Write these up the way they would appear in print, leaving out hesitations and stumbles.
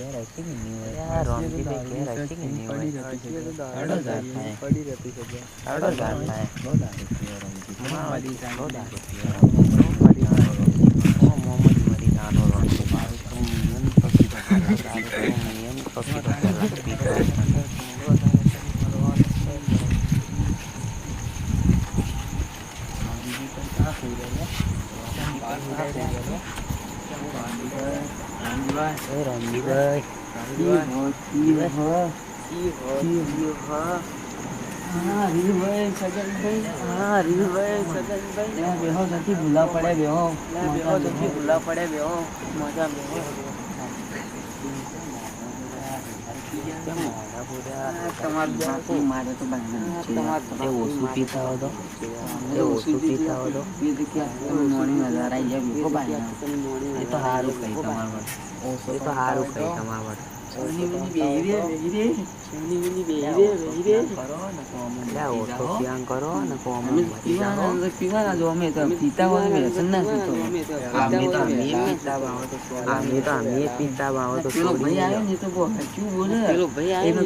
ઘેર હશે કે નહીં હોય યાર રોનજીભાઈ ઘેર હશે કે નહીં હોય હેડો જાત થાય હેડો જાત થાય બહુ દારૂ પીવે રોનજીભાઈ બહુ દારૂ પીવે રોનજીભાઈ મોહમ્મદ મરીદાનો રોનજીભાઈ તો મિયન તો પીતો પેલા દારૂ તો મિયન તો પીતો પેલા પીતો ભૂલા પડે બેહો મજા ઓછું પીતા હોય તો ઓછું પીતા હોય તો એ તો સારું કઈ તમારા એ તો સારું કઈ તમારા માટે ઓછો પીવાન કરો ને પીવાના જો અમે તો પીતા હોય અમે પીતા ભાવ તો પેલો ભાઈ આવ્યો ને તો બહુ સાચું બોલે પેલો ભાઈ આવ્યો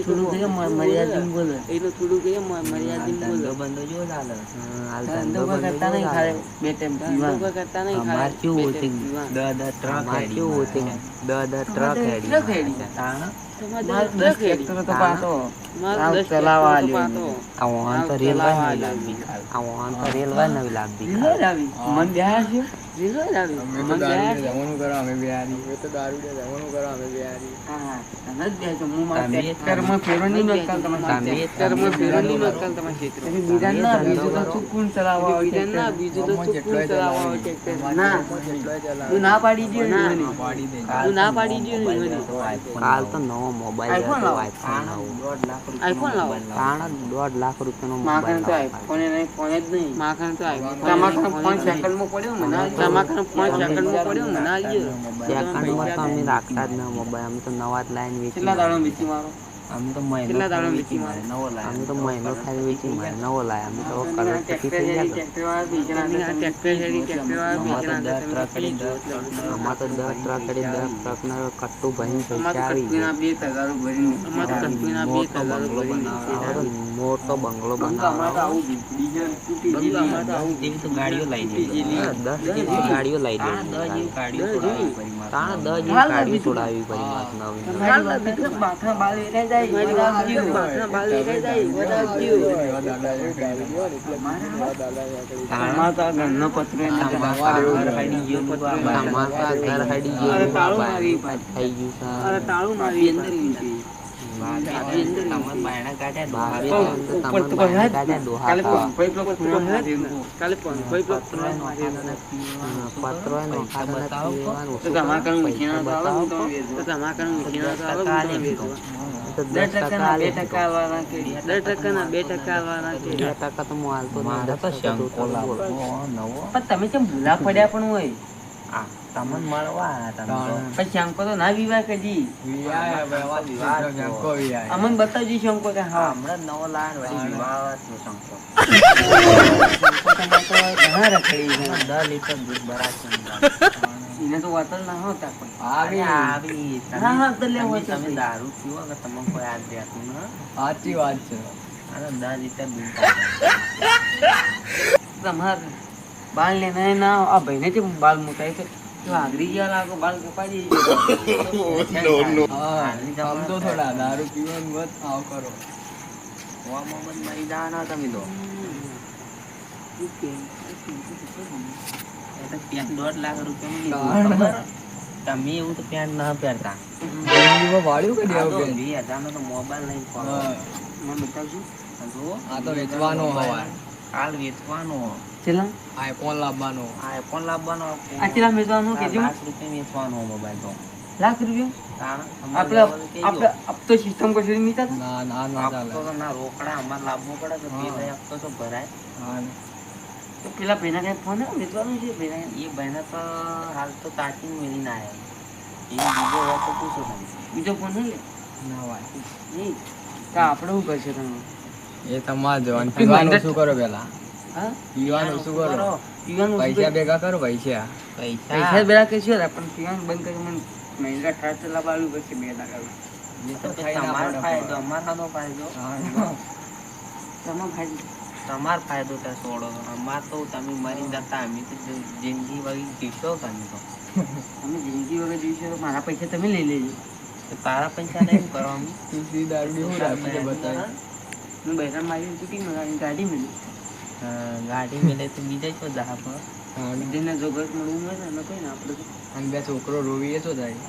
એનું થોડું કે મર્યાદિત બોલે બંધો જો ચાલે ધંધો કરતા નહીં ખાલે બે ટાઈમ પીવા કરતા નહીં અમાર કેવું હોતી ટ્રક હેડી રેલવે નવી લાગી ના પાડી દે કાલ તો નવો મોબાઈલ આઈફોન લાવો 1.5 લાખ રૂપિયાનો મોબાઈલ સેકન્ડમાં તો અમે રાખતા જ ના મોબાઈલ અમે તો નવા જ લાઈન વેચી અમે તો મહિનો ખાલી વેચી મારે નવો લાય અમે તો કરોડપતિ થઈ ગયા આમાં તો 10 ટ્રક કરી 10 ટ્રકના કટ્ટું ભરીને પૈસા આવી મોટો બંગલો બનાવો ગાડીઓ લઈ ગાડીઓ લઈ ગાડીઓ છોડાવી પડી તમે કેમ ભૂલા પડ્યા પણ હોય તમને મળવા પછી શંકો તો ના વિવાહ કદી અમને બતાવજો શંકો કે હા હમણાં નવો લાન વળી વિવાહ શંકો ઘણા રખડી 10 લીટર દૂધ ભરાશે એને તો વાતલ ના હોતા આવી તો લેવો છે તમે દારૂ પીવો કે તમને કોઈ યાદ રહેતું ને સાચી વાત છે 10 લીટર દૂધ તમારે બાલ લેના ના આ ભાઈને જે બાલ મોટા છે તો આગરી ગયા લાગો બાલ કપાઈ આમ તો થોડા દારૂ પીવાનું મત આવ કરો મોહમ્મદ મરીદાના તમે તો ₹1.5 લાખ તમે એવું તો પેન્ટ ના પહેરતા મોબાઈલ નહીં બતાવજો આ તો વેચવાનો કાલ વેચવાનો આઈફોન લાવવાનો ₹1 વેચવાનો કે વેચવાનો મોબાઈલ તો લાખ રૂપિયા આપણે તો સિસ્ટમ કશું નહીં થતા ના રોકડા અમારે લાવવું પડે તો પેલા આપતો તો ભરાય તો પેલા ભાઈના કઈ ફોન વેચવાનું છે એ ભાઈને તો હાલ તો તાકી મેળીને આવ્યા એ બીજો હોય તો પૂછો તમે બીજો ફોન નહીં ના વાત નહીં તો આપણે શું કરશે તમે એ તમારે જવાનું પીવાનું શું કરો પેલા હા પીવાનું શું કરો પીવાનું પૈસા ભેગા કરો પૈસા પૈસા ભેગા કરશું પણ પીવાનું બંધ કરી મને મહિન્દ્રા થાર ચલાવવાનું પછી 2 લાખ એ તો તો પછી ખાઈ ના તમારો પડે ફાયદો અમારાનો ફાયદો તમારો ભાઈ તમારો ફાયદો ત્યાં છોડો અમાર તો તમે મરી જતા અમે તો જિંદગી વળી જીવશો તમે તો તમે જિંદગી વગર જીવશો તો મારા પૈસા તમે લઈ લેજો. તો તારા પૈસા નહીં કરો અમે તુલસી દારૂ હું રાખી છે બતાય હું બહેરા મારી ચૂકી ગાડી મળી ગાડી મેલે તો બીજા જ બધા પર જેને જો ઘર મળવું હોય ને એમાં કોઈ ને આપણે અને બે છોકરો રોવી તો જાય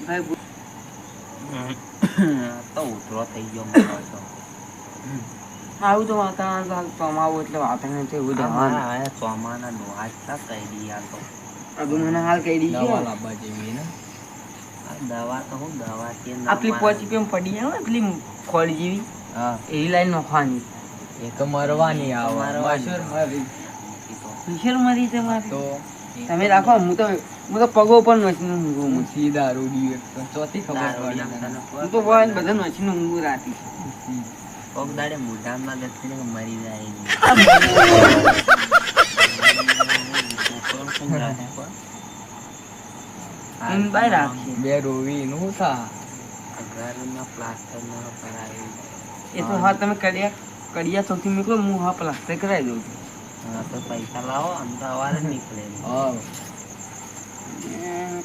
ભાઈ તો ઉતરો થઈ ગયો મારો તો આવું તો વાતાવરણ કમાવું એટલે વાતાવરણ છે એવું અમારા આયા ચોમાના નોહાજ ના કહી દી યાર તો અગુ મને હાલ કહી દવા દીધી લાવવા જેવી ને આ દવા તો હું દવા છે આપલી 5 રૂપિયા પડી આવે પેલી ખોળ જેવી હા એવી લાઈન નોખવાની એ તો મરવાની આવે મરવાની. મશહૂર મરી વિશાલ મરી તમારે તો તમે રાખો હું તો પગો પર નસીને ઊંઘું હું. તુલસી દારૂ ડી ચોથી ખબર પડી તને. હું તો ભાઈ બધા નસીને ઊંઘું રાતી કોક દાડે મોઢામાં ગતિ મરી જાય એમ બાય રાખીએ બે રોવી નું શું થા ઘરમાં પ્લાસ્ટર ન કરાયું એ તો હા તમે કડિયા ચોથી મોકલો હું હા પ્લાસ્ટર કરાવી દઉં છું. તો પૈસા લાવો આમ તો અવાજ જ નીકળે હા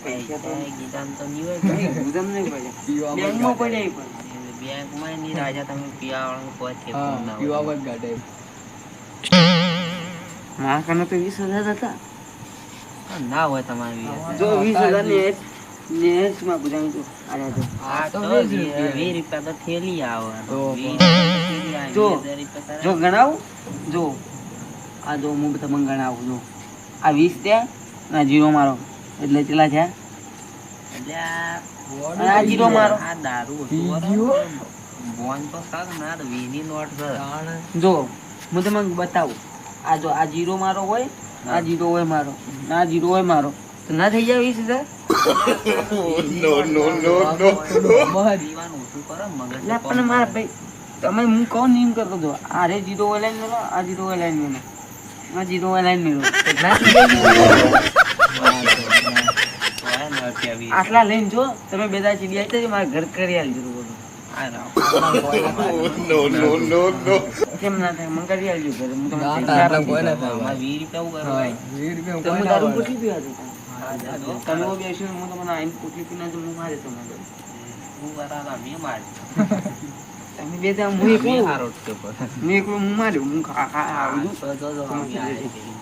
પૈસા તો ગીતામ તો નહીં હોય ગુદમ નહીં પડે પીવામાં બેંકમાં ગાડે. પડ્યા પણ બેંકમાં નહીં રાજા તમે પીવા વાળા પહોંચે હા પીવામાં જ ગાડે મારા કને તો 20,000 હતા ના હોય તમારી જો 20,000 નેટ માં બુજાવી તો આયા તો આ તો 20 રૂપિયા. 20 રૂપિયા તો થેલી આવે તો 20 રૂપિયા થેલી આવે, જો 20,000 રૂપિયા જો ગણાવું જો આ જો હું તમને ગણાવું જો આ 20 ત્યાં ના જીરો મારો એટલે કેટલા થયા એટલે આ અને આ જીરો મારો આ દારૂ પી હતું ગયો? બરાબર. બોન તો સાર ના તો વીની નોટ છે જો હું તમને બતાવું આ જો આ જીરો મારો હોય આ જીરો હોય મારો આ જીરો હોય મારો તો ના થઈ જાય 20,000 પીવાનું ઓછું કરો મગજ એટલે પણ મારા ભાઈ તમે હું કહું ને એમ કરતો હતો આ રે જીરો હોય લાઈન મેળો આ જીરો હોય લાઈન મેળો આ જીરો હોય લાઈન મેળો તો ના થઈ જાય આટલા લઈને જો તમે બે દાડા ચીડી આવી મારા ઘર કરી આલજો બોલો કેમ ના થાય મને કરી આલજો ઘરે હું તમને ના પૈસા થાય, આપી કોઈ ના દઉં. થાય. 20 રૂપિયા હા, ઉગાડો. 20 રૂપિયા તમે કોઈ ના દારૂ વાળે. પૂછી પીવા દો તમે બેસીને હું તમને આઈને પૂછી પીને તો હું મારે તમને હું બરાબર મેં મારી તમે બે દાડા હું એકલો મેં હારો જ છે પણ. હું એકલો હું માર્યો હું ખા આવું છું. તો અમે આયા છીએ.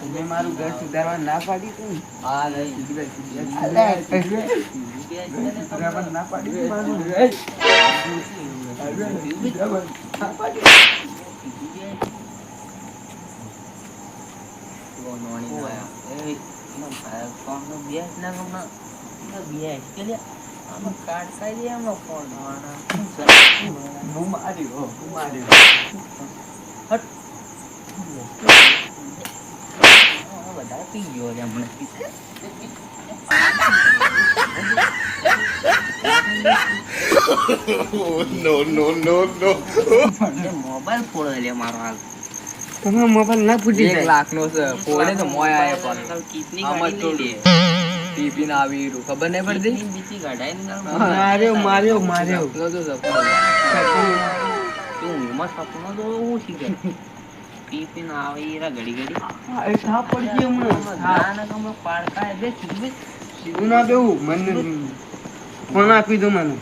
તમે મારું ઘર સુધારવા ના પાડી તું હા, નહીં, સીધી સીધી. સુધારવા ના પાડી તું મારું નોણી ના હું માર્યો બધા પી ગયો છે હમણાં. મોબાઈલ ફોડો લે મારો હાલ. તમારો મોબાઈલ ના ફૂટી 1 જાય લાખનો છે ફોડે તો મોય આયા પણ કીટની આમાં ગાડી લઈ લે. પીપી ના આવી રહ્યું ખબર નહીં પડતી કીટની બીજી ગાડાઈ ને માર્યો માર્યો સપનો તો સપનો. તું ઊંઘમાં સપનો તો હું શીખે પી ના આવે ઈરા ઘડી ઘડી એ થાપ પડી ગયો હમણાં ના ના તમે પાડકા એટલે સીધું સીધું ના બેવું મને ફોન આપી દો મને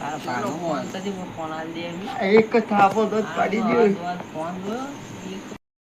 તારા ભાઈનો ફોન તો ફોન આલી દે એમ. એક થાપો તો જ પાડી દો ફોન જોયો